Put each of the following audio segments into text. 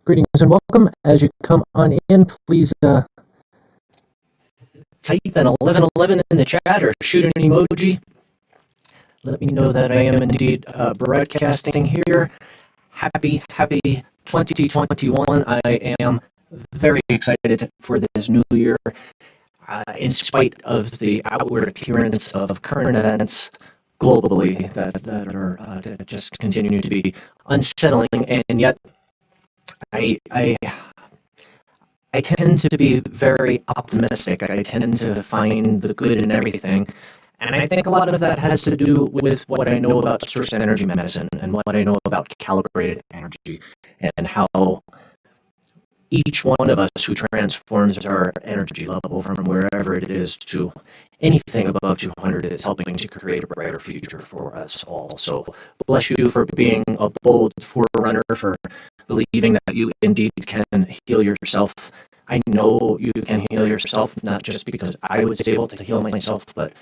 Greetings and welcome. As you come on in, please type an 1111 in the chat or shoot an emoji. Let me know that I am indeed broadcasting here. Happy 2021. I am very excited for this new year. In spite of the outward appearance of current events globally that just continue to be unsettling, and yet I tend to be very optimistic. I tend to find the good in everything. And I think a lot of that has to do with what I know about source energy medicine and what I know about calibrated energy and how each one of us who transforms our energy level from wherever it is to anything above 200 is helping to create a brighter future for us all. So bless you for being a bold forerunner, for believing that you indeed can heal yourself. I know you can heal yourself, not just because I was able to heal myself, but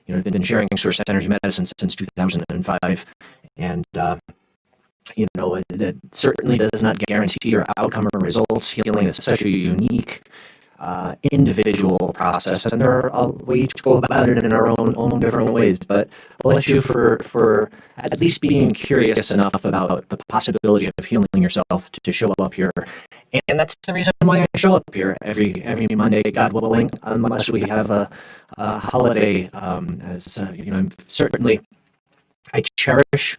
I've been sharing source energy medicine since 2005, and it certainly does not guarantee your outcome or results. Healing is such a unique, individual process, and there are ways to go about it in our own different ways. But bless you for at least being curious enough about the possibility of healing yourself to show up here. And that's the reason why I show up here every Monday, God willing, unless we have a holiday. Certainly, I cherish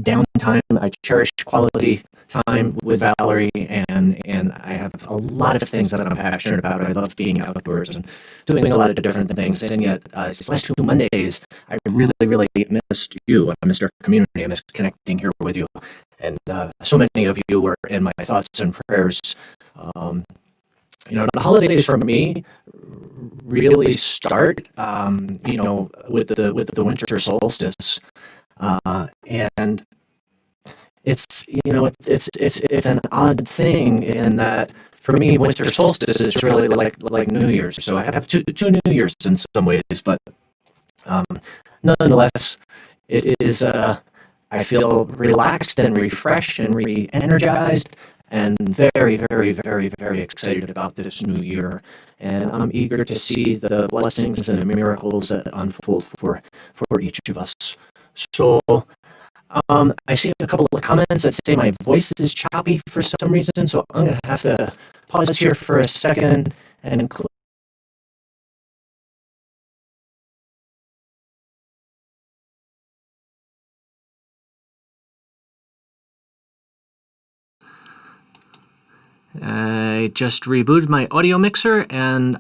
downtime. I cherish quality time with Valerie, and I have a lot of things that I'm passionate about. I love being outdoors and doing a lot of different things. And yet, these last 2 Mondays, I really missed you. I missed our community. I missed connecting here with you. And so many of you were in my thoughts and prayers. The holidays for me really start, with the winter solstice. And it's an odd thing in that for me winter solstice is really like New Year's. So I have two New Years in some ways, but nonetheless, it is I feel relaxed and refreshed and re-energized and very excited about this new year. And I'm eager to see the blessings and the miracles that unfold for each of us. So I see a couple of comments that say my voice is choppy for some reason, so I'm going to have to pause here for a second and include. I just rebooted my audio mixer, and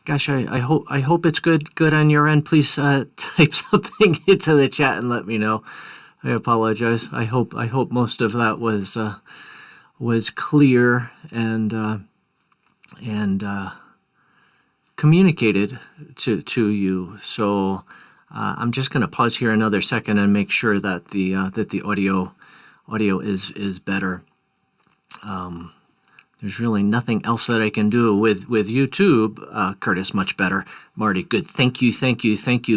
gosh, I hope it's good on your end. Please type something into the chat and let me know. I apologize. I hope most of that was clear and communicated to you. So I'm just going to pause here another second and make sure that the audio is better. There's really nothing else that I can do with YouTube. Curtis, much better. Marty, good. Thank you.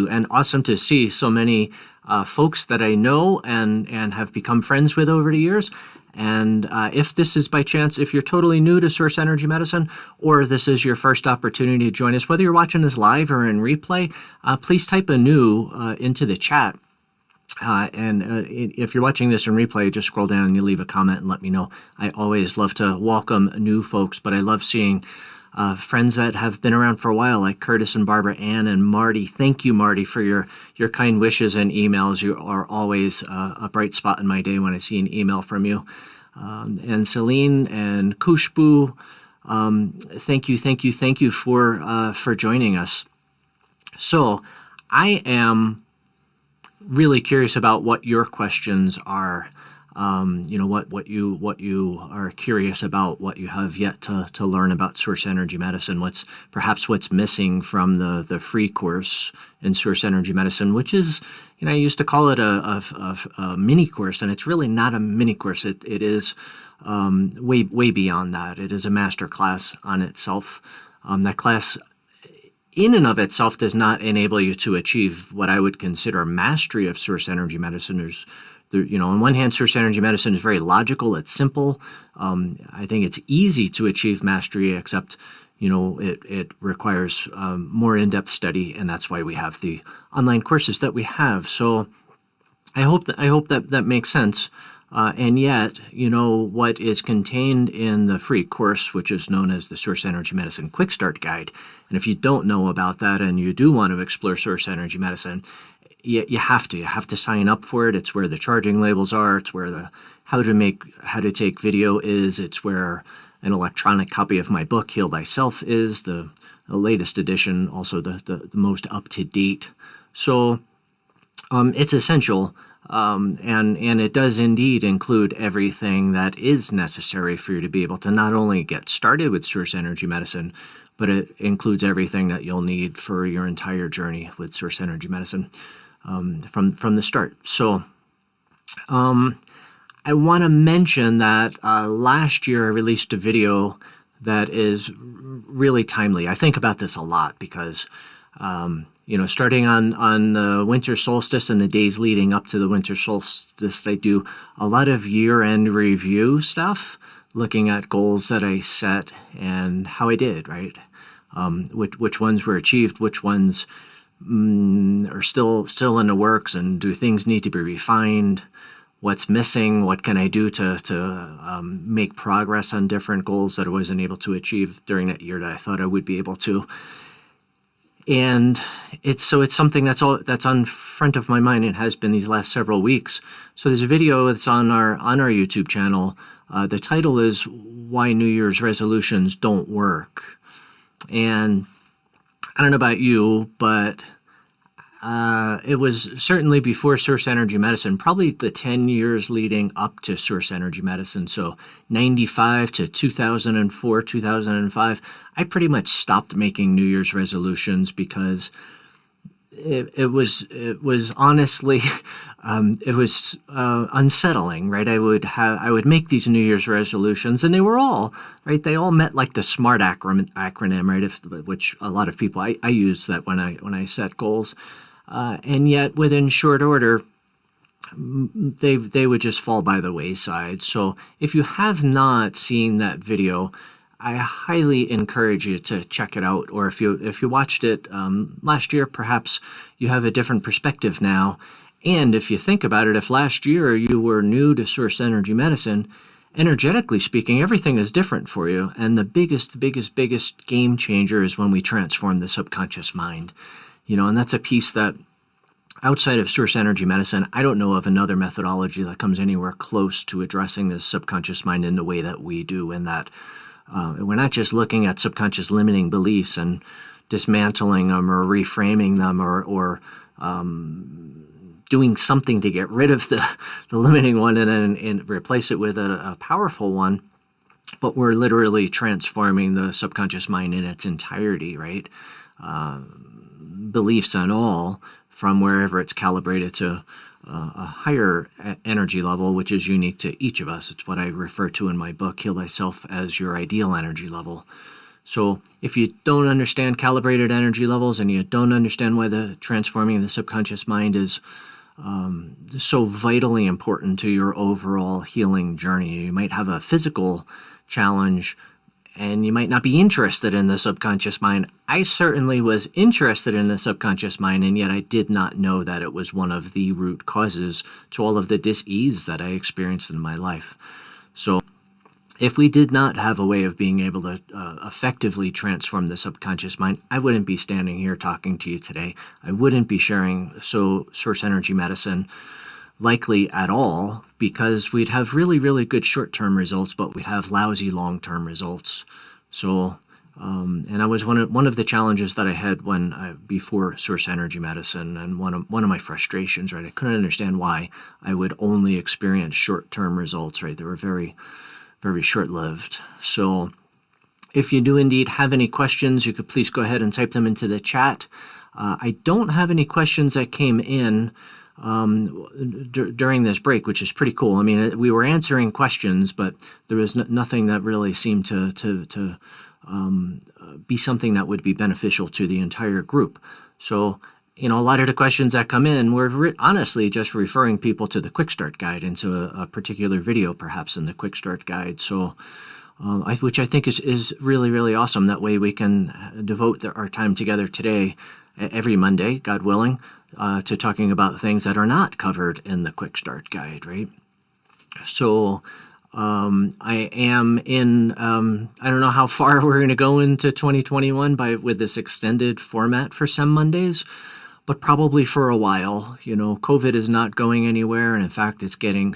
And awesome to see so many folks that I know and have become friends with over the years. And if this is by chance, if you're totally new to Source Energy Medicine, or this is your first opportunity to join us, whether you're watching this live or in replay, please type a new into the chat. If you're watching this in replay, just scroll down and you leave a comment and let me know. I always love to welcome new folks, but I love seeing friends that have been around for a while, like Curtis and Barbara Ann and Marty. Thank you, Marty, for your kind wishes and emails. You are always a bright spot in my day when I see an email from you. And Celine and Kushbu, thank you for joining us. So I am really curious about what your questions are. What you are curious about, what you have yet to learn about Source Energy Medicine, what's missing from the free course in Source Energy Medicine, which is, I used to call it a mini course, and it's really not a mini course. It is way beyond that. It is a master class on itself. That class in and of itself does not enable you to achieve what I would consider mastery of Source Energy Medicine. On one hand, source energy medicine is very logical. It's simple. I think it's easy to achieve mastery, except, it requires more in-depth study, and that's why we have the online courses that we have. So I hope that makes sense. And yet, what is contained in the free course, which is known as the Source Energy Medicine Quick Start Guide, and if you don't know about that and you do want to explore source energy medicine, you have to sign up for it. It's where the charging labels are. It's where the how to take video is. It's where an electronic copy of my book, Heal Thyself, is the latest edition, also the most up to date. So it's essential. And it does indeed include everything that is necessary for you to be able to not only get started with source energy medicine, but it includes everything that you'll need for your entire journey with source energy medicine from the start. So I want to mention that last year I released a video that is really timely. I think about this a lot because starting on the winter solstice and the days leading up to the winter solstice, I do a lot of year-end review stuff, looking at goals that I set and how I did, right? Which ones were achieved, which ones are still in the works, and do things need to be refined? What's missing? What can I do to make progress on different goals that I wasn't able to achieve during that year that I thought I would be able to? And it's something that's on front of my mind. It has been these last several weeks. So there's a video that's on our YouTube channel. The title is "Why New Year's Resolutions Don't Work." And I don't know about you, but it was certainly before source energy medicine, probably the 10 years leading up to source energy medicine. So 95 to 2004, 2005, I pretty much stopped making New Year's resolutions because it was honestly, it was unsettling, right? I would make these New Year's resolutions, and they were all, right? They all met like the SMART acronym, right? Which a lot of people, I use that when I set goals. And yet within short order, they would just fall by the wayside. So if you have not seen that video, I highly encourage you to check it out. Or if you watched it last year, perhaps you have a different perspective now. And if you think about it, if last year you were new to source energy medicine, energetically speaking, everything is different for you. And the biggest game changer is when we transform the subconscious mind. And that's a piece that outside of source energy medicine, I don't know of another methodology that comes anywhere close to addressing the subconscious mind in the way that we do, in that we're not just looking at subconscious limiting beliefs and dismantling them or reframing them or doing something to get rid of the limiting one and replace it with a powerful one, but we're literally transforming the subconscious mind in its entirety, right? Beliefs and all, from wherever it's calibrated to a higher energy level, which is unique to each of us. It's what I refer to in my book, Heal Thyself, as your ideal energy level. So if you don't understand calibrated energy levels and you don't understand why the transforming the subconscious mind is so vitally important to your overall healing journey, you might have a physical challenge and you might not be interested in the subconscious mind. I certainly was interested in the subconscious mind, and yet I did not know that it was one of the root causes to all of the dis-ease that I experienced in my life. So if we did not have a way of being able to effectively transform the subconscious mind, I wouldn't be standing here talking to you today. I wouldn't be sharing source energy medicine likely at all, because we'd have really good short-term results, but we'd have lousy long-term results. So, and that was one of the challenges that I had before source energy medicine, and one of my frustrations, right? I couldn't understand why I would only experience short-term results, right? They were very short-lived. So, if you do indeed have any questions, you could please go ahead and type them into the chat. I don't have any questions that came in during this break, which is pretty cool. I mean, we were answering questions, but there was nothing that really seemed to be something that would be beneficial to the entire group. So a lot of the questions that come in, we're honestly just referring people to the Quick Start Guide and to a particular video, perhaps in the Quick Start Guide. So, which I think is really, really awesome. That way we can devote our time together today, every Monday, God willing, to talking about things that are not covered in the Quick Start Guide, right? So, I am in, I don't know how far we're going to go into 2021 with this extended format for SEM Mondays, but probably for a while. COVID is not going anywhere, and in fact,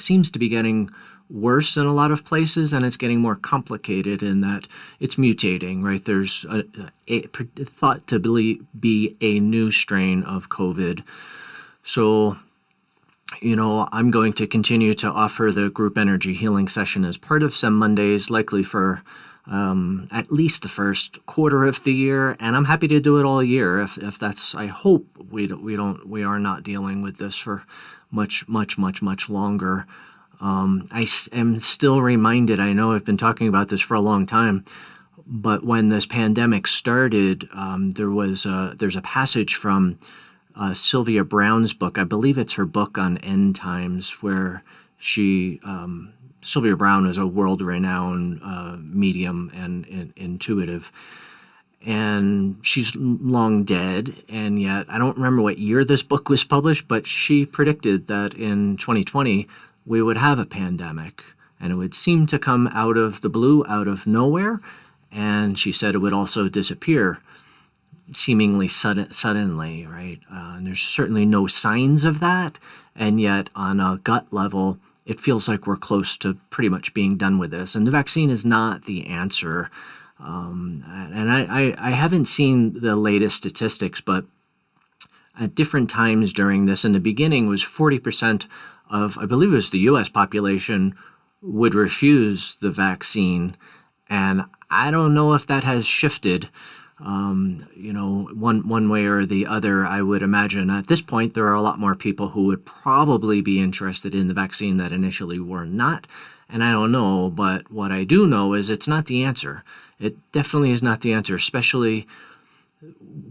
seems to be getting worse in a lot of places, and it's getting more complicated in that it's mutating, right? There's thought to be a new strain of COVID. So, I'm going to continue to offer the group energy healing session as part of SEM Mondays, likely for at least the first quarter of the year, and I'm happy to do it all year if that's. I hope we are not dealing with this for much longer. I am still reminded. I know I've been talking about this for a long time, but when this pandemic started, there's a passage from Sylvia Browne's book. I believe it's her book on end times, where Sylvia Browne is a world-renowned medium and intuitive, and she's long dead, and yet I don't remember what year this book was published, but she predicted that in 2020 we would have a pandemic, and it would seem to come out of the blue, out of nowhere, and she said it would also disappear seemingly suddenly, right? And there's certainly no signs of that, and yet on a gut level, it feels like we're close to pretty much being done with this. And the vaccine is not the answer. And I haven't seen the latest statistics, but at different times during this, in the beginning was 40% of, I believe it was the U.S. population, would refuse the vaccine. And I don't know if that has shifted one way or the other. I would imagine at this point there are a lot more people who would probably be interested in the vaccine that initially were not. And I don't know, but what I do know is it's not the answer. It definitely is not the answer, especially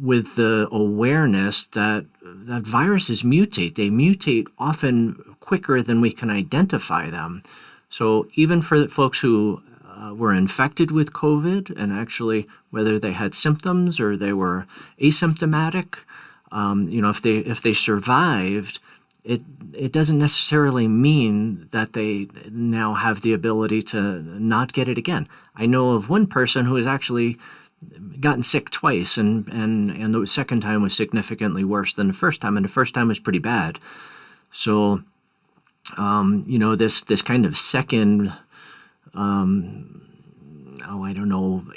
with the awareness that viruses mutate. They mutate often quicker than we can identify them. So even for the folks who were infected with COVID, and actually whether they had symptoms or they were asymptomatic, if they survived, it doesn't necessarily mean that they now have the ability to not get it again. I know of one person who has actually gotten sick twice, and the second time was significantly worse than the first time, and the first time was pretty bad. So, this kind of second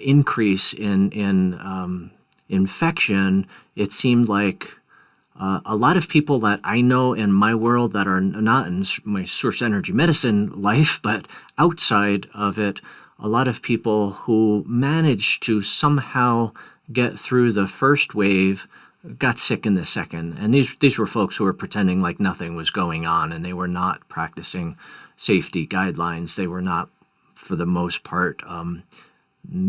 increase in infection, it seemed like a lot of people that I know in my world that are not in my source energy medicine life, but outside of it, a lot of people who managed to somehow get through the first wave got sick in the second. And these were folks who were pretending like nothing was going on, and they were not practicing safety guidelines. They were not, for the most part,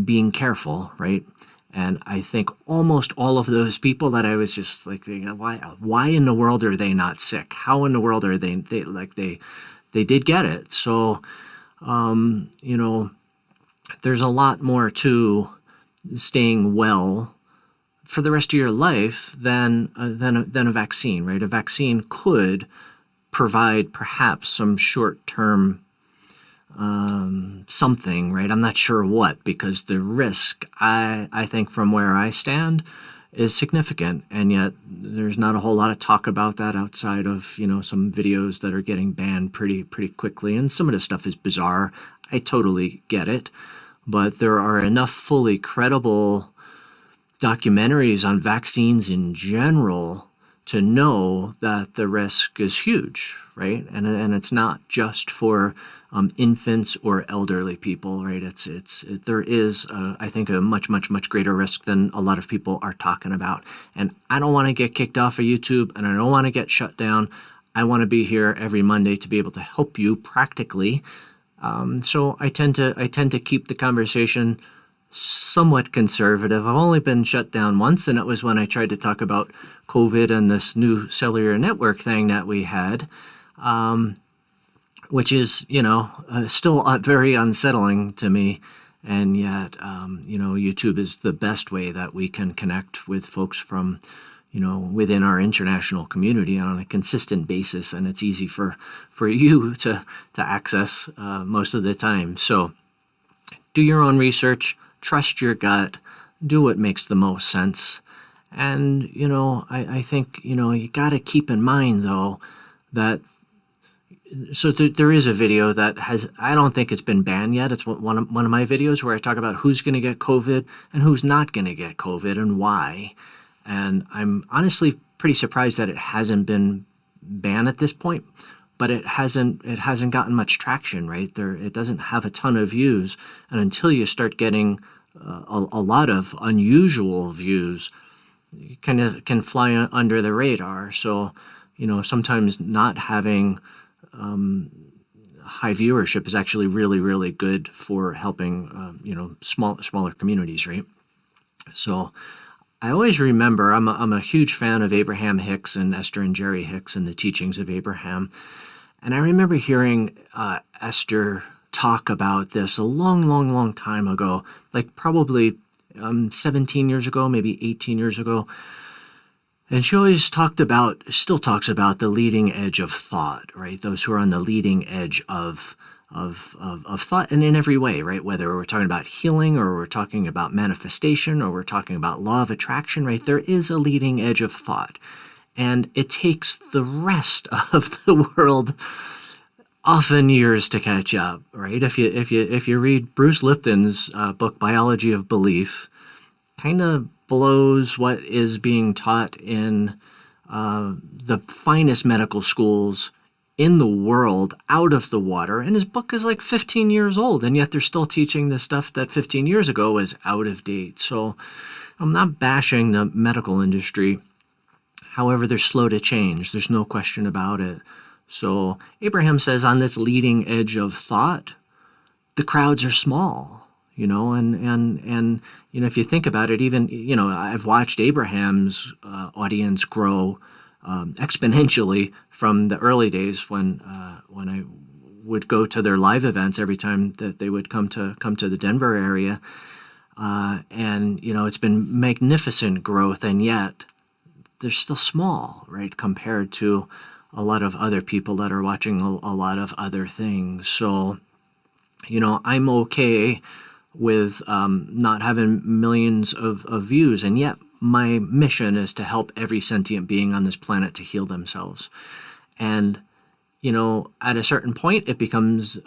being careful, right? And I think almost all of those people that I was just like thinking, why in the world are they not sick? How in the world are they did get it? So, there's a lot more to staying well for the rest of your life than a vaccine, right? A vaccine could provide perhaps some short-term something, right? I'm not sure what, because the risk, I think from where I stand, is significant, and yet there's not a whole lot of talk about that outside of, some videos that are getting banned pretty quickly, and some of the stuff is bizarre. I totally get it, but there are enough fully credible documentaries on vaccines in general to know that the risk is huge, right? And it's not just for infants or elderly people, right? There is, I think, a much greater risk than a lot of people are talking about. And I don't want to get kicked off of YouTube, and I don't want to get shut down. I want to be here every Monday to be able to help you practically. So I tend to keep the conversation somewhat conservative. I've only been shut down once, and it was when I tried to talk about COVID and this new cellular network thing that we had, which is, still very unsettling to me. And yet, YouTube is the best way that we can connect with folks from, within our international community on a consistent basis, and it's easy for you to access most of the time. So do your own research, trust your gut, do what makes the most sense. And, I think, you got to keep in mind, though, that there is a video that I don't think it's been banned yet. It's one of my videos where I talk about who's going to get COVID and who's not going to get COVID and why. And I'm honestly pretty surprised that it hasn't been banned at this point, but it hasn't gotten much traction, right? It doesn't have a ton of views. And until you start getting a lot of unusual views, you kind of can fly under the radar. So, sometimes not having high viewership is actually really, really good for helping, smaller communities, right? So I always remember, I'm a huge fan of Abraham Hicks and Esther and Jerry Hicks and the teachings of Abraham. And I remember hearing Esther talk about this a long, long, long time ago, like probably 17 years ago, maybe 18 years ago. And she always still talks about the leading edge of thought, right? Those who are on the leading edge of thought, and in every way, right? Whether we're talking about healing or we're talking about manifestation or we're talking about law of attraction, right? There is a leading edge of thought. And it takes the rest of the world often years to catch up, right? If you read Bruce Lipton's book, Biology of Belief, kind of blows what is being taught in the finest medical schools in the world out of the water. And his book is like 15 years old, and yet they're still teaching the stuff that 15 years ago was out of date. So I'm not bashing the medical industry. However, they're slow to change. There's no question about it. So Abraham says on this leading edge of thought, the crowds are small. And if you think about it, even, I've watched Abraham's audience grow exponentially from the early days when I would go to their live events every time that they would come to the Denver area. And it's been magnificent growth, and yet they're still small, right, compared to a lot of other people that are watching a lot of other things. So, I'm okay with not having millions of views, and yet my mission is to help every sentient being on this planet to heal themselves. And at a certain point, it becomes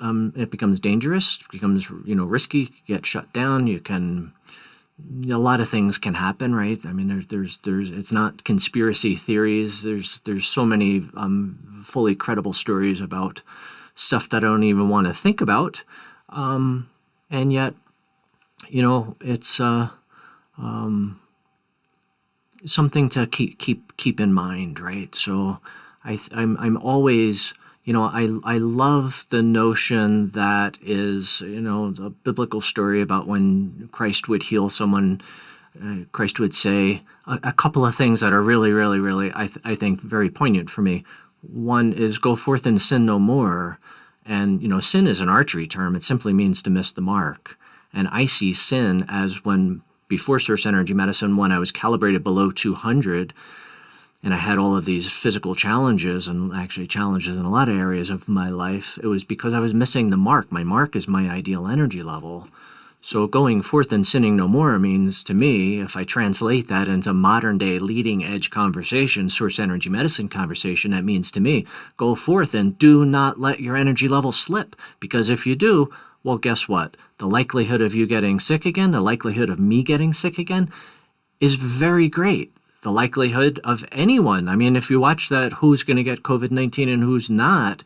dangerous, becomes risky. You get shut down. A lot of things can happen, right? I mean, there's it's not conspiracy theories. There's so many fully credible stories about stuff that I don't even want to think about, and yet, it's something to keep in mind, right? So I'm always, I love the notion that is, the biblical story about when Christ would heal someone. Christ would say a couple of things that are really, really, really, I think, very poignant for me. One is, go forth and sin no more. And, sin is an archery term. It simply means to miss the mark. And I see sin as when, before Source-Energy-Medicine, when I was calibrated below 200, and I had all of these physical challenges, and actually challenges in a lot of areas of my life, it was because I was missing the mark. My mark is my ideal energy level. So going forth and sinning no more means, to me, if I translate that into modern day leading edge conversation, source energy medicine conversation, that means to me, go forth and do not let your energy level slip. Because if you do, well, guess what? The likelihood of you getting sick again, the likelihood of me getting sick again is very great. The likelihood of anyone. I mean, if you watch that, who's going to get COVID-19 and who's not,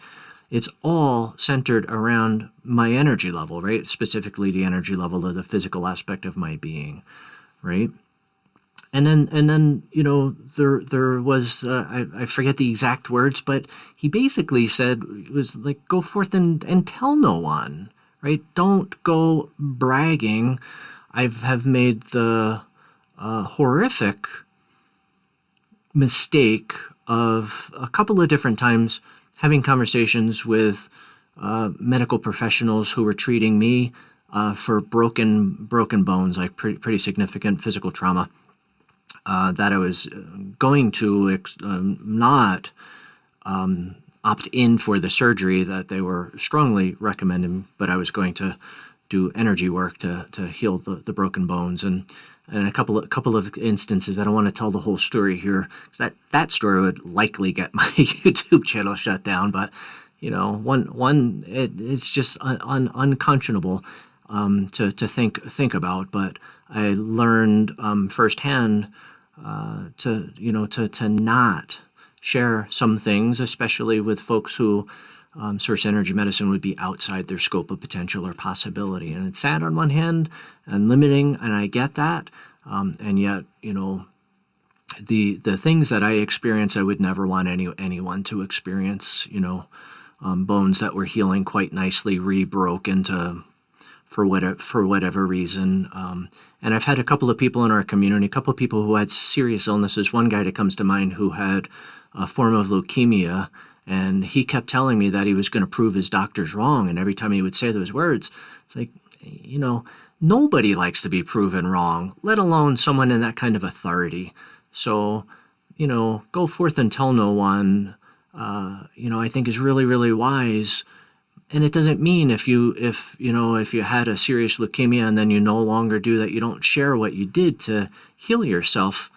it's all centered around my energy level, right? Specifically the energy level of the physical aspect of my being, right? And then there was, I forget the exact words, but he basically said, it was like, go forth and tell no one, right? Don't go bragging I have made the horrific mistake of a couple of different times having conversations with medical professionals who were treating me for broken bones, like pretty significant physical trauma, that I was going to not opt in for the surgery that they were strongly recommending, but I was going to do energy work to heal the broken bones. And a couple of instances, I don't want to tell the whole story here, because that story would likely get my YouTube channel shut down. But it's just unconscionable to think about. But I learned firsthand to not share some things, especially with folks who source energy medicine would be outside their scope of potential or possibility. And it's sad on one hand and limiting, and I get that. And yet, the things that I experience, I would never want anyone to experience. Bones that were healing quite nicely re-broke into for whatever reason. And I've had a couple of people in our community, a couple of people who had serious illnesses. One guy that comes to mind who had a form of leukemia, and he kept telling me that he was going to prove his doctors wrong. And every time he would say those words, it's like, nobody likes to be proven wrong, let alone someone in that kind of authority. So, go forth and tell no one, I think is really, really wise. And it doesn't mean if you had a serious leukemia and then you no longer do that, you don't share what you did to heal yourself.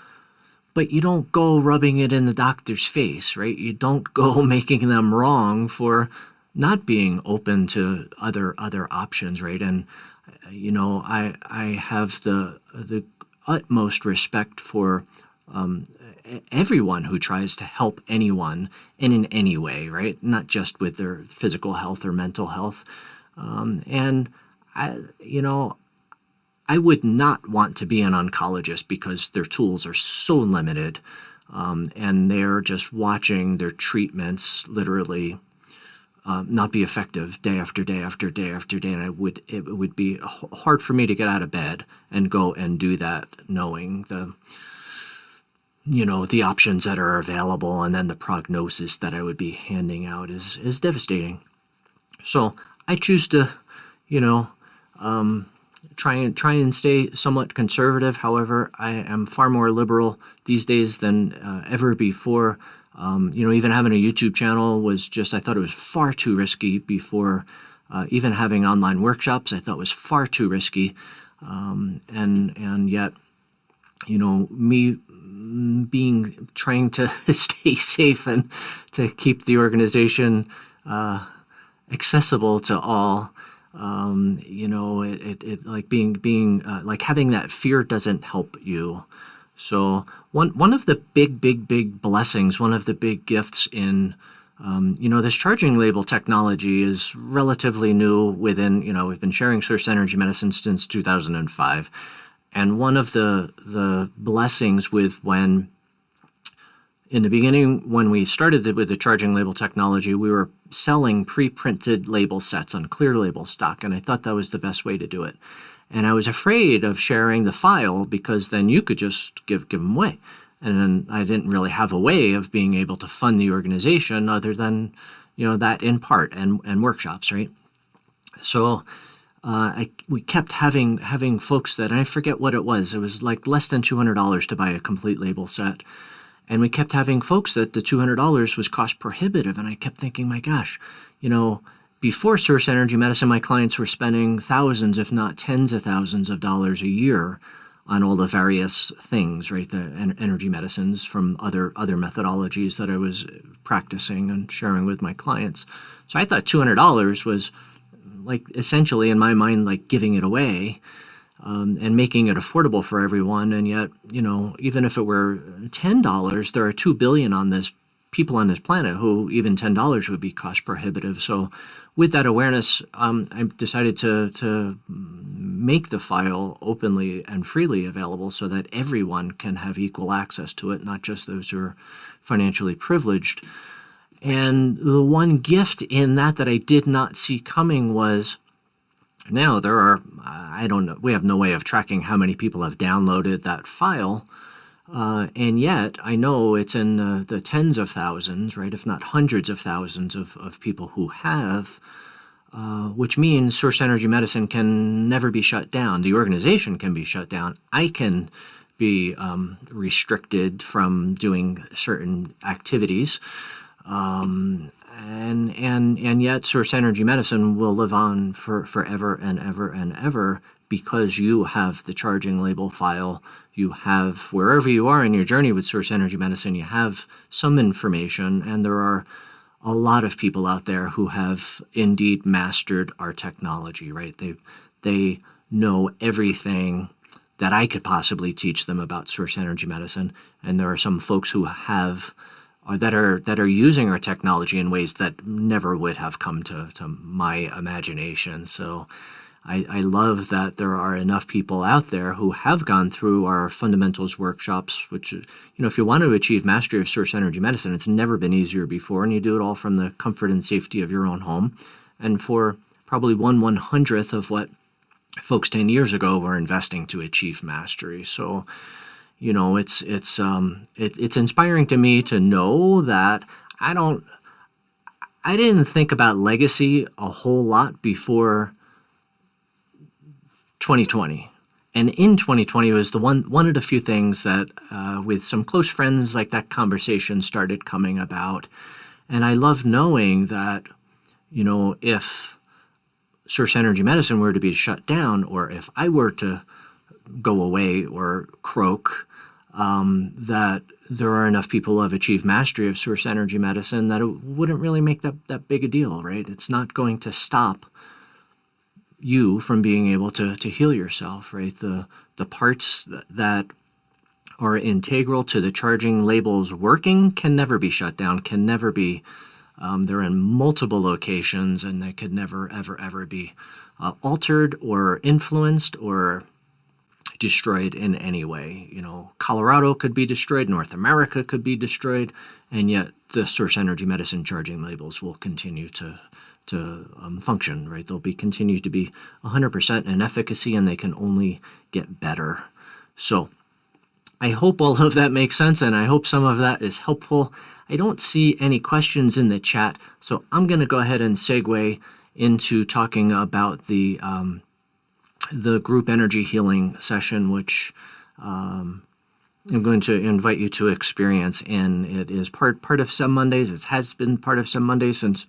But you don't go rubbing it in the doctor's face, right? You don't go making them wrong for not being open to other options, right? And I have the utmost respect for everyone who tries to help anyone in any way, right? Not just with their physical health or mental health. And I would not want to be an oncologist because their tools are so limited, and they're just watching their treatments literally not be effective day after day after day after day. And it would be hard for me to get out of bed and go and do that, knowing the options that are available, and then the prognosis that I would be handing out is devastating. So I choose to, try and stay somewhat conservative. However, I am far more liberal these days than ever before. Even having a YouTube channel I thought it was far too risky before. Even having online workshops, I thought was far too risky. And yet, me trying to stay safe and to keep the organization accessible to all. Like being like having that fear doesn't help you. So one of the big blessings, one of the big gifts in this charging label technology is relatively new within, we've been sharing source energy medicine since 2005. And one of the blessings in the beginning, when we started with the charging label technology, we were selling pre-printed label sets on clear label stock, and I thought that was the best way to do it. And I was afraid of sharing the file because then you could just give them away. And then I didn't really have a way of being able to fund the organization other than, that in part and workshops, right? So we kept having folks that, and I forget what it was like less than $200 to buy a complete label set. And we kept having folks that the $200 was cost prohibitive. And I kept thinking, my gosh, before Source Energy Medicine, my clients were spending thousands, if not tens of thousands of dollars a year on all the various things, right? The energy medicines from other methodologies that I was practicing and sharing with my clients. So I thought $200 was like essentially in my mind, like giving it away. And making it affordable for everyone. And yet, even if it were $10, there are 2 billion people on this planet who even $10 would be cost prohibitive. So with that awareness, I decided to make the file openly and freely available so that everyone can have equal access to it, not just those who are financially privileged. And the one gift in that I did not see coming was Now there are, I don't know, we have no way of tracking how many people have downloaded that file, and yet I know it's in the tens of thousands, right, if not hundreds of thousands of people who have, which means Source Energy Medicine can never be shut down. The organization can be shut down. I can be restricted from doing certain activities. And yet Source Energy Medicine will live on for forever and ever and ever, because you have the charging label file. You have, wherever you are in your journey with Source Energy Medicine, you have some information, and there are a lot of people out there who have indeed mastered our technology, right? They know everything that I could possibly teach them about Source Energy Medicine, and there are some folks who have that are using our technology in ways that never would have come to my imagination. So I love that there are enough people out there who have gone through our fundamentals workshops, which, if you want to achieve mastery of Source Energy Medicine, it's never been easier before, and you do it all from the comfort and safety of your own home, and for probably 1/100th of what folks 10 years ago were investing to achieve mastery. So it's inspiring to me to know that I didn't think about legacy a whole lot before 2020. And in 2020 was one of the few things that with some close friends, like, that conversation started coming about. And I love knowing that, if Source Energy Medicine were to be shut down, or if I were to go away or croak, that there are enough people who have achieved mastery of Source Energy Medicine that it wouldn't really make that big a deal, right? It's not going to stop you from being able to heal yourself, right? The parts that are integral to the charging labels working can never be shut down, can never be, they're in multiple locations, and they could never, ever, ever be altered or influenced or destroyed in any way. Colorado could be destroyed, North America could be destroyed, and yet the Source Energy Medicine charging labels will continue to function, right? They'll continue to be 100% in efficacy, and they can only get better. So I hope all of that makes sense, and I hope some of that is helpful. I don't see any questions in the chat, so I'm going to go ahead and segue into talking about the group energy healing session, which I'm going to invite you to experience. And it is part of SEM Mondays. It has been part of SEM Mondays since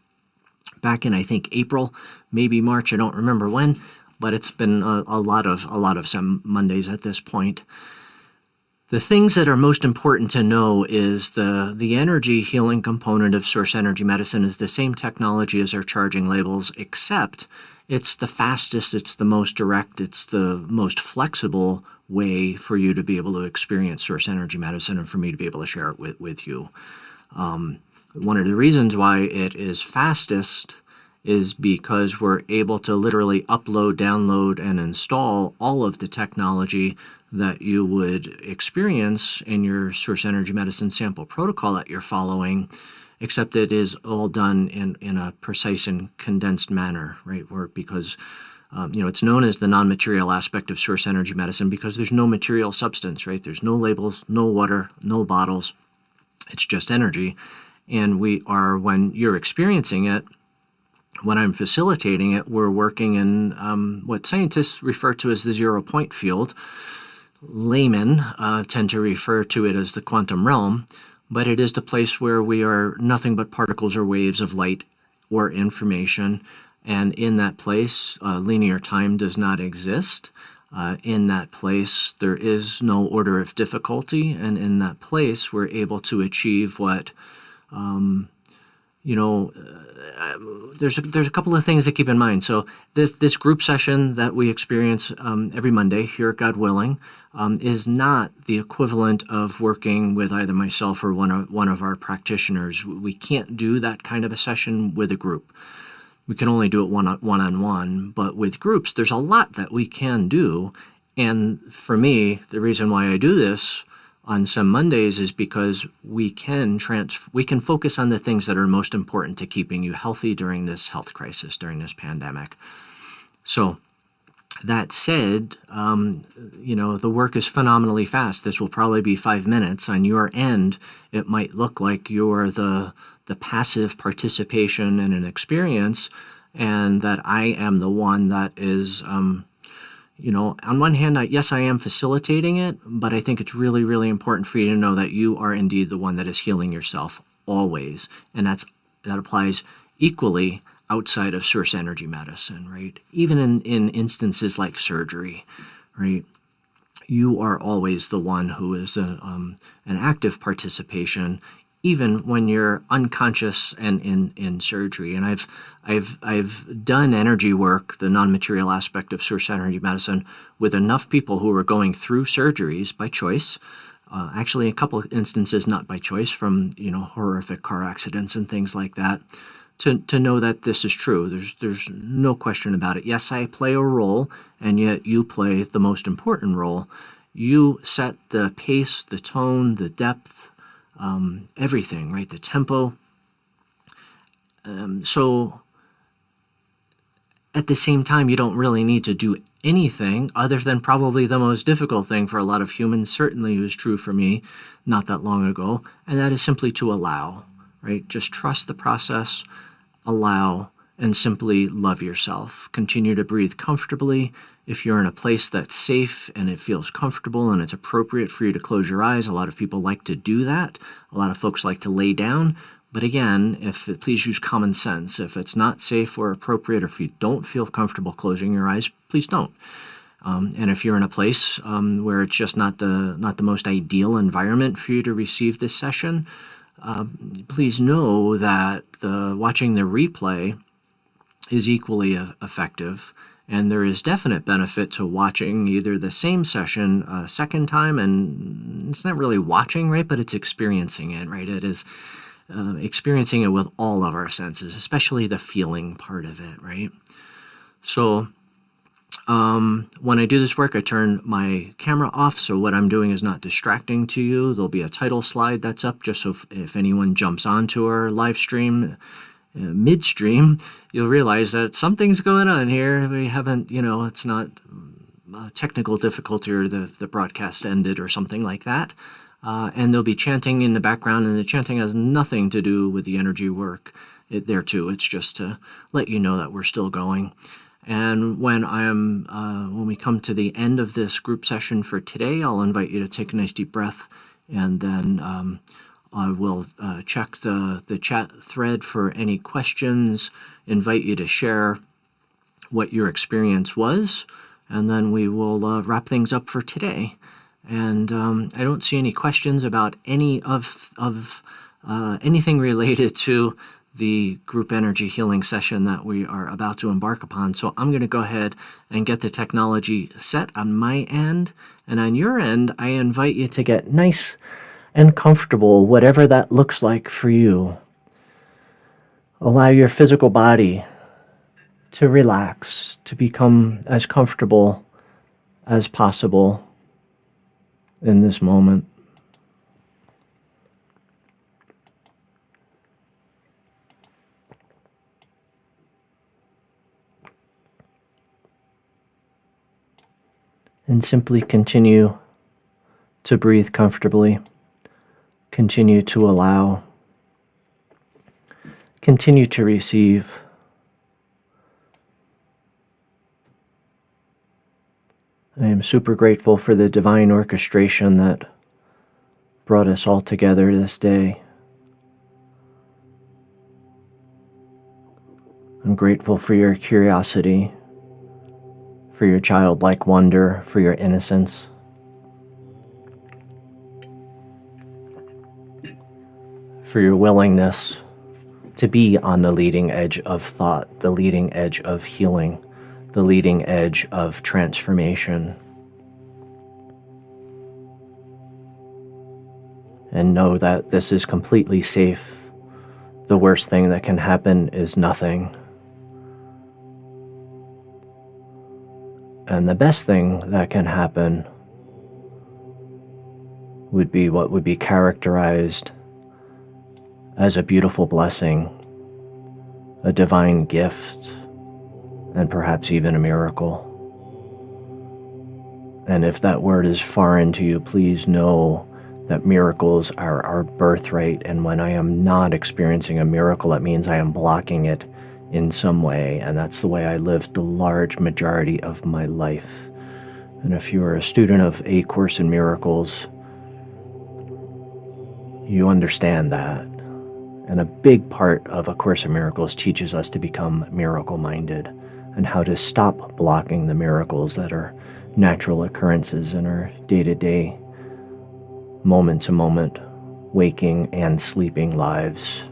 back in, I think, April, maybe March. I don't remember when, but it's been a lot of SEM Mondays at this point. The things that are most important to know is the energy healing component of Source Energy Medicine is the same technology as our charging labels, except it's the fastest, it's the most direct, it's the most flexible way for you to be able to experience Source Energy Medicine, and for me to be able to share it with you. One of the reasons why it is fastest is because we're able to literally upload, download, and install all of the technology that you would experience in your Source Energy Medicine sample protocol that you're following, except it is all done in a precise and condensed manner, right? Because it's known as the non-material aspect of Source Energy Medicine because there's no material substance, right? There's no labels, no water, no bottles. It's just energy. And when you're experiencing it, when I'm facilitating it, we're working in what scientists refer to as the 0-point field. Laymen tend to refer to it as the quantum realm, but it is the place where we are nothing but particles or waves of light or information. And in that place, linear time does not exist. In that place, there is no order of difficulty. And in that place, we're able to achieve what, there's a couple of things to keep in mind. So this group session that we experience every Monday here, God willing, is not the equivalent of working with either myself or one of our practitioners. We can't do that kind of a session with a group. We can only do it one-on-one, but with groups, there's a lot that we can do. And for me, the reason why I do this on some Mondays is because we can focus on the things that are most important to keeping you healthy during this health crisis, during this pandemic. So that said, the work is phenomenally fast. This will probably be 5 minutes. On your end, it might look like you're the passive participation in an experience, and that I am the one that is, on one hand, yes, I am facilitating it, but I think it's really, really important for you to know that you are indeed the one that is healing yourself always. And that applies equally outside of source energy medicine, right? Even in instances like surgery, right? You are always the one who is an active participation, even when you're unconscious and in surgery. And I've done energy work, the non-material aspect of source energy medicine, with enough people who are going through surgeries by choice. Actually, a couple of instances not by choice, from horrific car accidents and things like that. To know that this is true. There's no question about it. Yes, I play a role, and yet you play the most important role. You set the pace, the tone, the depth, everything, right? The tempo. So at the same time, you don't really need to do anything other than probably the most difficult thing for a lot of humans. Certainly it was true for me not that long ago, and that is simply to allow, right? Just trust the process, allow, and simply love yourself. Continue to breathe comfortably. If you're in a place that's safe and it feels comfortable and it's appropriate for you to close your eyes, a lot of people like to do that. A lot of folks like to lay down. But again, please use common sense. If it's not safe or appropriate, or if you don't feel comfortable closing your eyes, please don't. And if you're in a place where it's just not the most ideal environment for you to receive this session, please know that watching the replay is equally effective, and there is definite benefit to watching either the same session a second time, and it's not really watching, right, but it's experiencing it, right? It is experiencing it with all of our senses, especially the feeling part of it, right? So when I do this work, I turn my camera off, so what I'm doing is not distracting to you. There'll be a title slide that's up, just so if anyone jumps onto our live stream midstream, you'll realize that something's going on here. We haven't, it's not a technical difficulty or the broadcast ended or something like that. And there'll be chanting in the background, and the chanting has nothing to do with the energy work there too. It's just to let you know that we're still going. And when we come to the end of this group session for today, I'll invite you to take a nice deep breath, and then I will check the chat thread for any questions, invite you to share what your experience was, and then we will wrap things up for today. And I don't see any questions about any of anything related to the group energy healing session that we are about to embark upon. So I'm going to go ahead and get the technology set on my end. And on your end, I invite you to get nice and comfortable, whatever that looks like for you. Allow your physical body to relax, to become as comfortable as possible in this moment. And simply continue to breathe comfortably. Continue to allow. Continue to receive. I am super grateful for the divine orchestration that brought us all together this day. I'm grateful for your curiosity, for your childlike wonder, for your innocence. For your willingness to be on the leading edge of thought, the leading edge of healing, the leading edge of transformation. And know that this is completely safe. The worst thing that can happen is nothing. And the best thing that can happen would be what would be characterized as a beautiful blessing, a divine gift, and perhaps even a miracle. And if that word is foreign to you, please know that miracles are our birthright, and when I am not experiencing a miracle, that means I am blocking it in some way, and that's the way I lived the large majority of my life. And if you are a student of A Course in Miracles, you understand that. And a big part of A Course in Miracles teaches us to become miracle-minded and how to stop blocking the miracles that are natural occurrences in our day-to-day, moment-to-moment, waking and sleeping lives.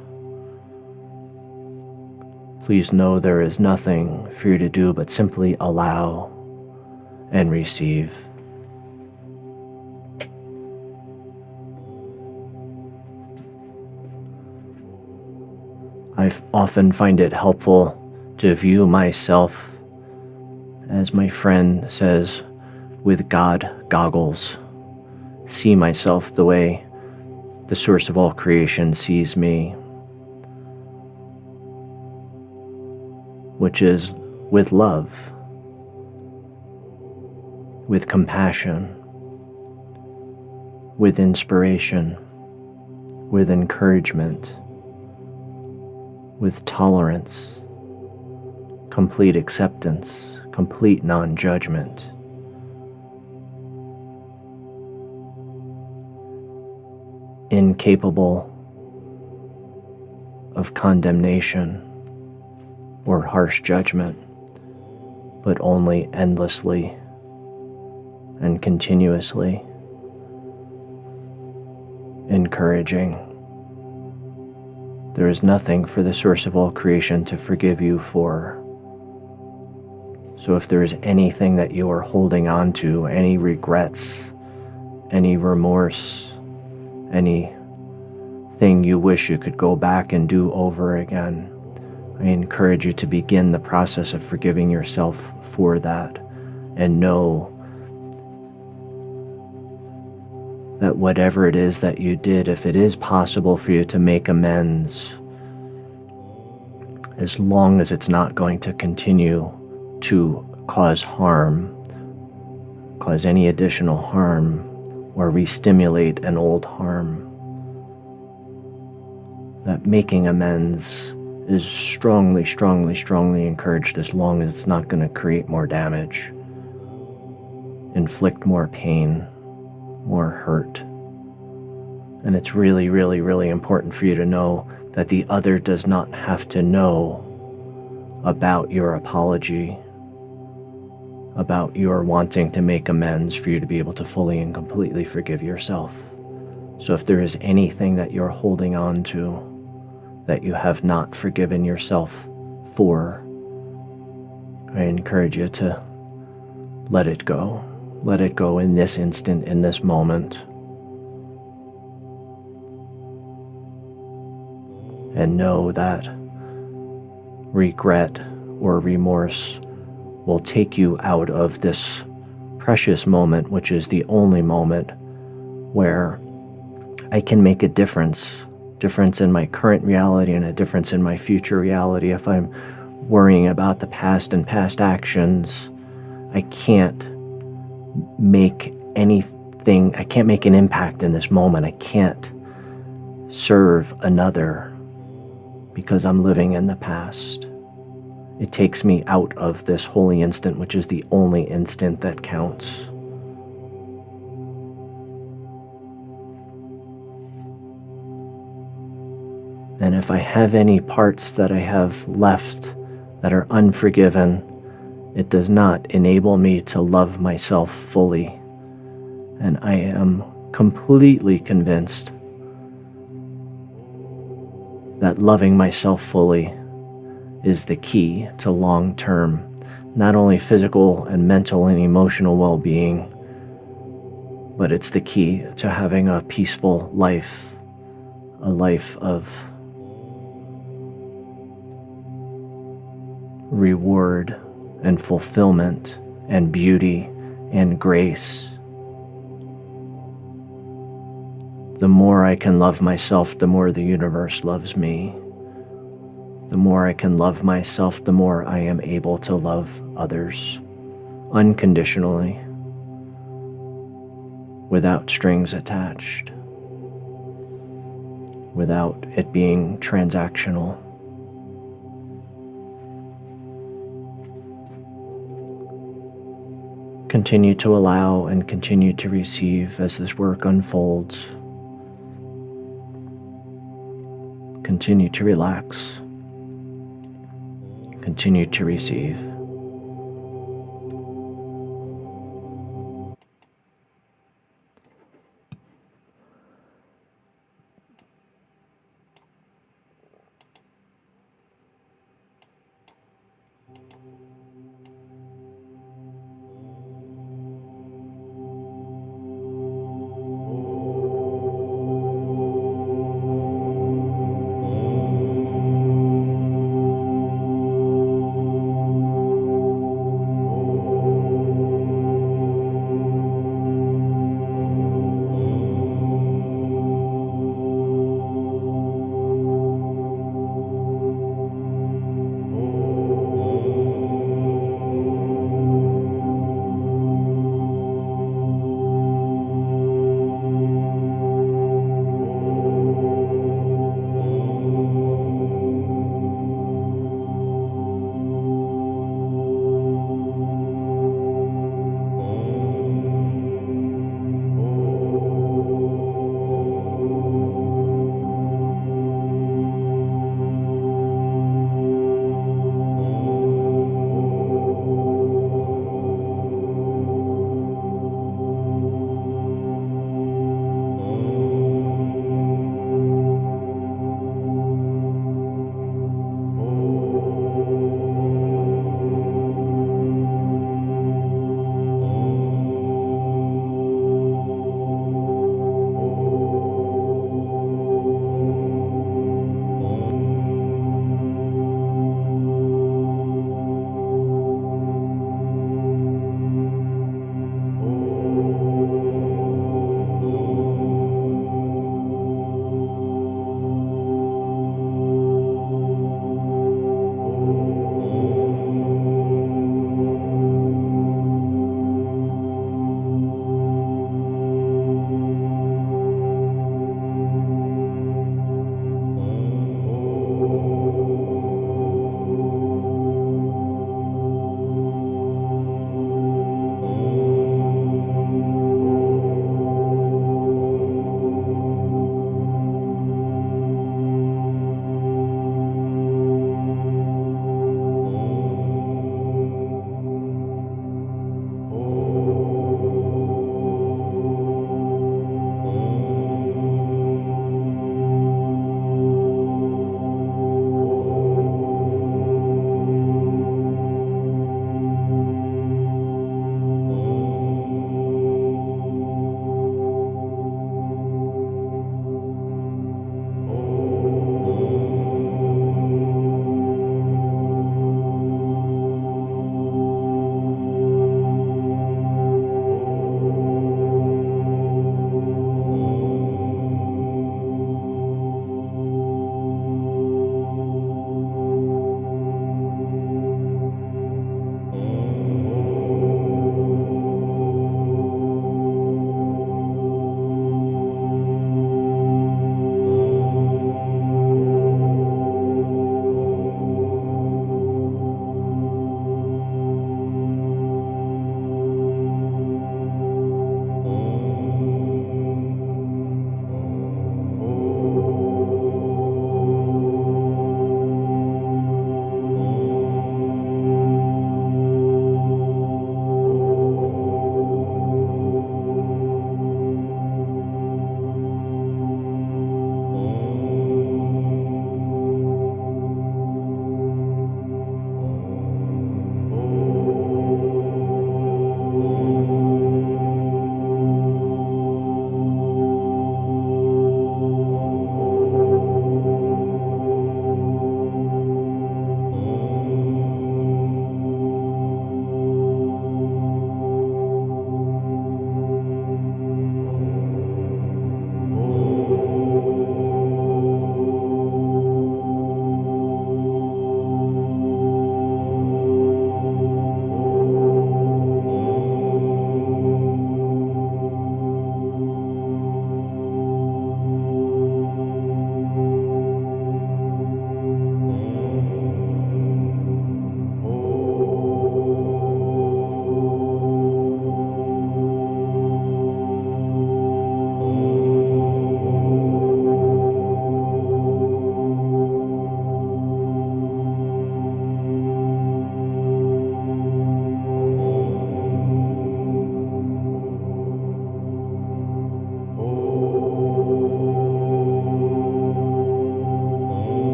Please know there is nothing for you to do but simply allow and receive. I often find it helpful to view myself, as my friend says, with God goggles. See myself the way the source of all creation sees me, which is with love, with compassion, with inspiration, with encouragement, with tolerance, complete acceptance, complete non-judgment. Incapable of condemnation or harsh judgment, but only endlessly and continuously encouraging. There is nothing for the source of all creation to forgive you for. So if there is anything that you are holding on to, any regrets, any remorse, anything you wish you could go back and do over again, I encourage you to begin the process of forgiving yourself for that, and know that whatever it is that you did, if it is possible for you to make amends, as long as it's not going to continue to cause harm, cause any additional harm, or re-stimulate an old harm, that making amends is strongly, strongly, strongly encouraged, as long as it's not going to create more damage, inflict more pain, more hurt. And it's really, really, really important for you to know that the other does not have to know about your apology, about your wanting to make amends, for you to be able to fully and completely forgive yourself. So if there is anything that you're holding on to that you have not forgiven yourself for, I encourage you to let it go. Let it go in this instant, in this moment. And know that regret or remorse will take you out of this precious moment, which is the only moment where I can make a difference in my current reality and a difference in my future reality. If I'm worrying about the past and past actions, I can't make anything, I can't make an impact in this moment. I can't serve another because I'm living in the past. It takes me out of this holy instant, which is the only instant that counts. And if I have any parts that I have left that are unforgiven, it does not enable me to love myself fully. And I am completely convinced that loving myself fully is the key to long-term, not only physical and mental and emotional well-being, but it's the key to having a peaceful life, a life of reward and fulfillment and beauty and grace. The more I can love myself, the more the universe loves me. The more I can love myself, the more I am able to love others unconditionally, without strings attached, without it being transactional. Continue to allow and continue to receive as this work unfolds. Continue to relax. Continue to receive.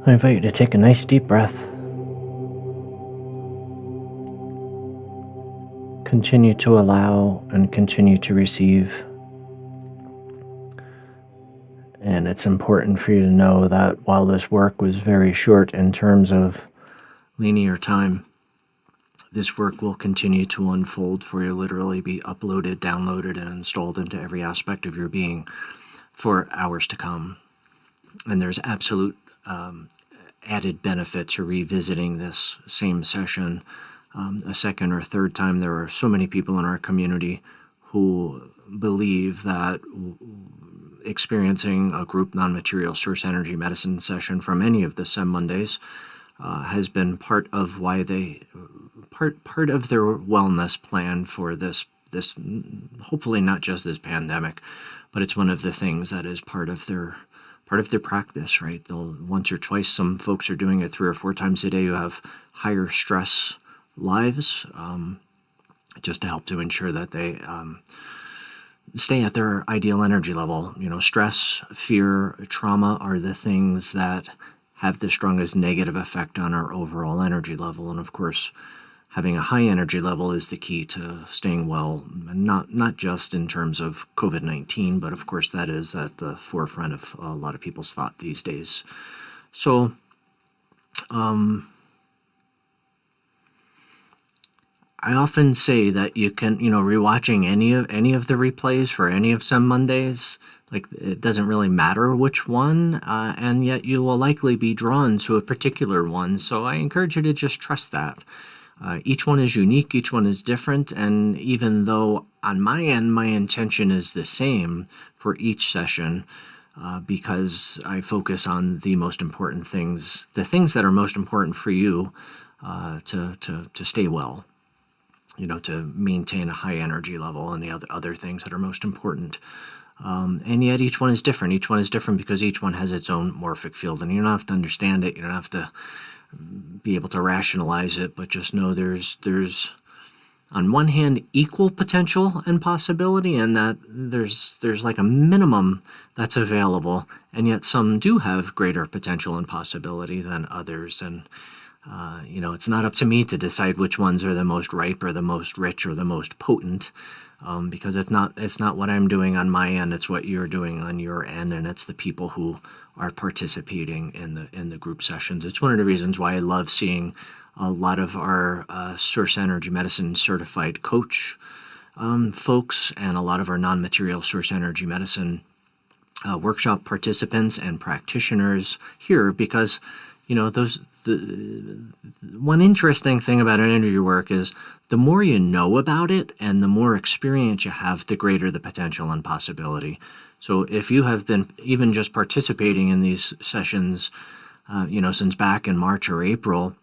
I invite you to take a nice deep breath. Continue to allow and continue to receive. And it's important for you to know that while this work was very short in terms of linear time, this work will continue to unfold for you, literally be uploaded, downloaded, and installed into every aspect of your being for hours to come. And there's absolute added benefit to revisiting this same session a second or third time. There are so many people in our community who believe that experiencing a group non-material source energy medicine session from any of the SEM Mondays has been part of why they part of their wellness plan for this hopefully not just this pandemic, but it's one of the things that is part of their practice, right? They'll once or twice, some folks are doing it 3 or 4 times a day who have higher stress lives, just to help to ensure that they stay at their ideal energy level. You know, stress, fear, trauma are the things that have the strongest negative effect on our overall energy level. And of course, having a high energy level is the key to staying well, and not just in terms of COVID-19, but of course that is at the forefront of a lot of people's thought these days. So, I often say that you can, rewatching any of the replays for any of SEM Mondays, like it doesn't really matter which one, and yet you will likely be drawn to a particular one. So I encourage you to just trust that. Each one is unique, each one is different, and even though on my end my intention is the same for each session, because I focus on the most important things, the things that are most important for you to stay well, to maintain a high energy level, and the other things that are most important. And yet each one is different. Each one is different because each one has its own morphic field, and you don't have to understand it. You don't have to be able to rationalize it, but just know there's on one hand equal potential and possibility, and that there's like a minimum that's available, and yet some do have greater potential and possibility than others. And it's not up to me to decide which ones are the most ripe or the most rich or the most potent, because it's not what I'm doing on my end. It's what you're doing on your end, and it's the people who are participating in the group sessions. It's one of the reasons why I love seeing a lot of our source energy medicine certified coach folks, and a lot of our non-material source energy medicine workshop participants and practitioners here, because one interesting thing about energy work is the more you know about it and the more experience you have, the greater the potential and possibility. So if you have been even just participating in these sessions, since back in March or April,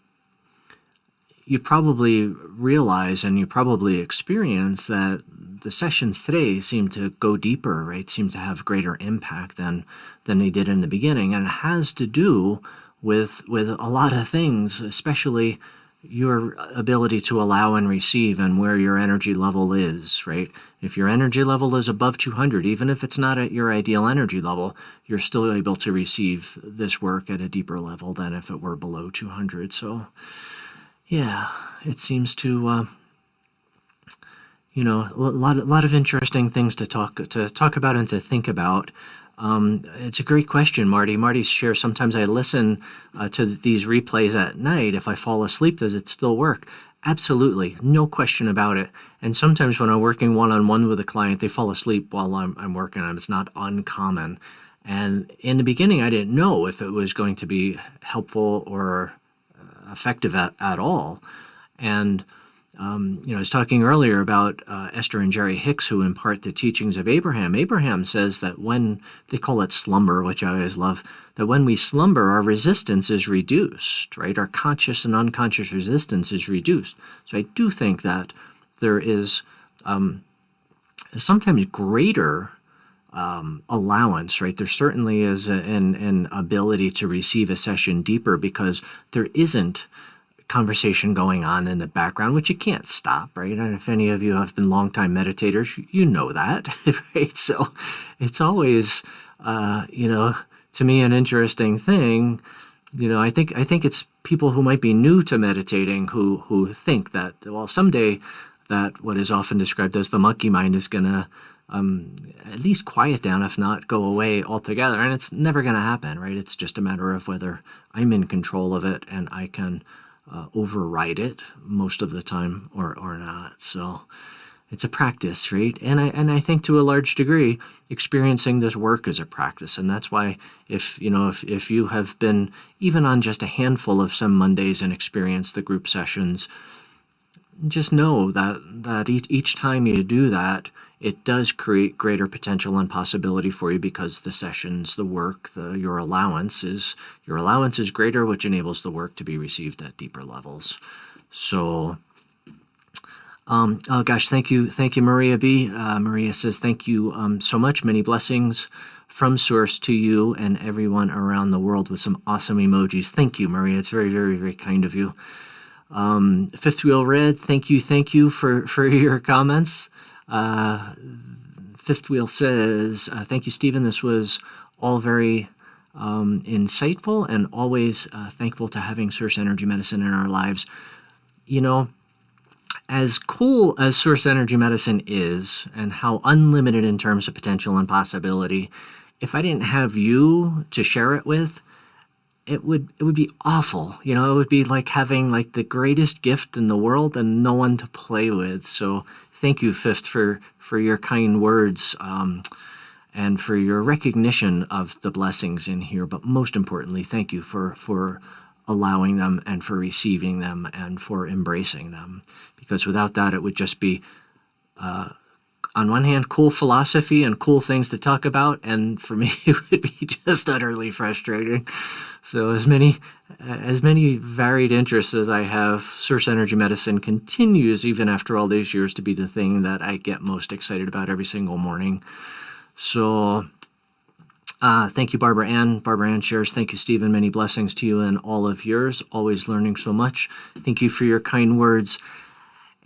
you probably realize and you probably experience that the sessions today seem to go deeper, right? Seem to have greater impact than they did in the beginning. And it has to do with a lot of things, especially your ability to allow and receive and where your energy level is, right? If your energy level is above 200, even if it's not at your ideal energy level, you're still able to receive this work at a deeper level than if it were below 200. So, yeah, it seems to, a lot of interesting things to talk about and to think about. It's a great question, Marty. Marty shares, sometimes I listen to these replays at night. If I fall asleep, does it still work? Absolutely, no question about it. And sometimes when I'm working one-on-one with a client, they fall asleep while I'm working on them. It's not uncommon. And in the beginning, I didn't know if it was going to be helpful or effective at all. And I was talking earlier about Esther and Jerry Hicks, who impart the teachings of Abraham. Abraham says that when they call it slumber, which I always love, that when we slumber, our resistance is reduced, right? Our conscious and unconscious resistance is reduced. So I do think that there is sometimes greater allowance, right? There certainly is an ability to receive a session deeper because there isn't conversation going on in the background, which you can't stop, right? And if any of you have been longtime meditators, you know that, right? So it's always, to me, an interesting thing I think it's people who might be new to meditating who think that, well, someday that what is often described as the monkey mind is going to at least quiet down, if not go away altogether. And it's never going to happen, right? It's just a matter of whether I'm in control of it and I can override it most of the time or not. So it's a practice, right? And I think to a large degree, experiencing this work is a practice, and that's why if you have been even on just a handful of SEM Mondays and experienced the group sessions, just know that each time you do that, it does create greater potential and possibility for you, because the sessions, the work, your allowance is greater, which enables the work to be received at deeper levels. So. Oh gosh, thank you, Maria B. Maria says, thank you so much. Many blessings from Source to you and everyone around the world, with some awesome emojis. Thank you, Maria. It's very, very, very kind of you. Fifth Wheel Red, thank you for your comments. Fifth Wheel says, thank you, Stephen. This was all very insightful, and always thankful to having Source Energy Medicine in our lives. As cool as Source Energy Medicine is, and how unlimited in terms of potential and possibility, if I didn't have you to share it with, it would be awful. It would be like having like the greatest gift in the world and no one to play with. So thank you, Fifth, for your kind words and for your recognition of the blessings in here. But most importantly, thank you for allowing them and for receiving them and for embracing them. Because without that, it would just be, on one hand, cool philosophy and cool things to talk about, and for me, it would be just utterly frustrating. So as many varied interests as I have, Source Energy Medicine continues, even after all these years, to be the thing that I get most excited about every single morning. So thank you, Barbara Ann. Barbara Ann shares, thank you, Stephen. Many blessings to you and all of yours. Always learning so much. Thank you for your kind words.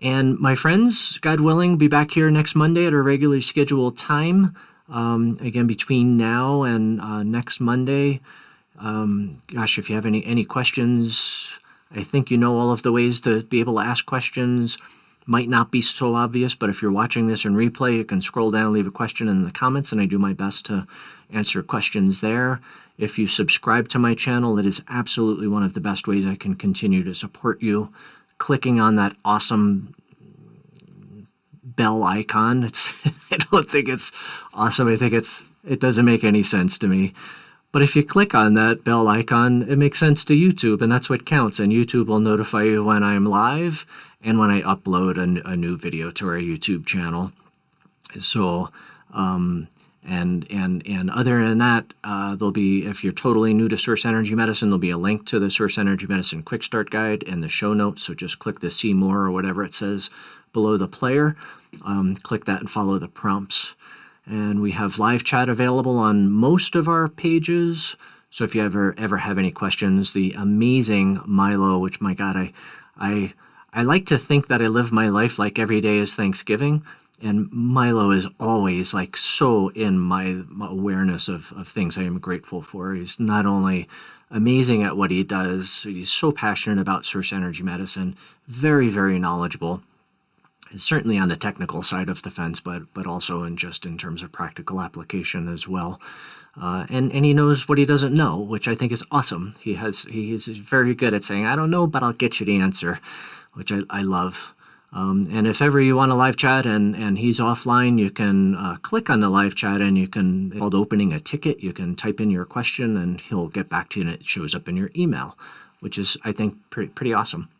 And my friends, God willing, be back here next Monday at our regularly scheduled time. Again, between now and next Monday. Gosh, if you have any questions, I think you know all of the ways to be able to ask questions. Might not be so obvious, but if you're watching this in replay, you can scroll down and leave a question in the comments, and I do my best to answer questions there. If you subscribe to my channel, it is absolutely one of the best ways I can continue to support you. Clicking on that awesome bell icon. I don't think it's awesome. I think it doesn't make any sense to me. But if you click on that bell icon, it makes sense to YouTube, and that's what counts. And YouTube will notify you when I'm live and when I upload a new video to our YouTube channel. So, and other than that, there'll be, if you're totally new to Source Energy Medicine, there'll be a link to the Source Energy Medicine Quick Start Guide in the show notes. So just click the See More or whatever it says below the player. Click that and follow the prompts. And we have live chat available on most of our pages. So if you ever have any questions, the amazing Milo, which, my God, I like to think that I live my life like every day is Thanksgiving. And Milo is always like so in my awareness of things I am grateful for. He's not only amazing at what he does, he's so passionate about Source Energy Medicine, very, very knowledgeable. He's certainly on the technical side of the fence, but also in terms of practical application as well. And he knows what he doesn't know, which I think is awesome. He is very good at saying, I don't know, but I'll get you the answer, which I love. And if ever you want a live chat and he's offline, you can click on the live chat and you can, it's called opening a ticket. You can type in your question and he'll get back to you and it shows up in your email, which is, I think, pretty awesome.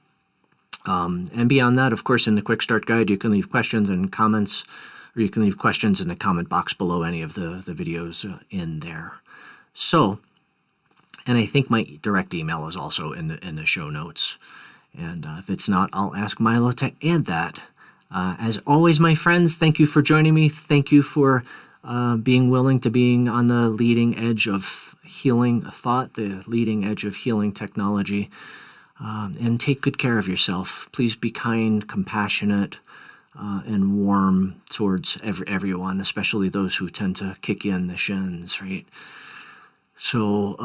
And beyond that, of course, in the Quick Start Guide, you can leave questions and comments, or you can leave questions in the comment box below any of the videos in there. So, and I think my direct email is also in the show notes. And if it's not, I'll ask Milo to add that. As always, my friends, thank you for joining me. Thank you for being willing to being on the leading edge of healing thought, the leading edge of healing technology. And take good care of yourself. Please be kind, compassionate, and warm towards everyone, especially those who tend to kick you in the shins, right? So,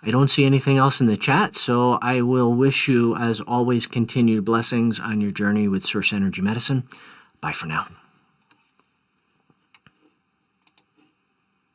I don't see anything else in the chat, so I will wish you, as always, continued blessings on your journey with Source Energy Medicine. Bye for now.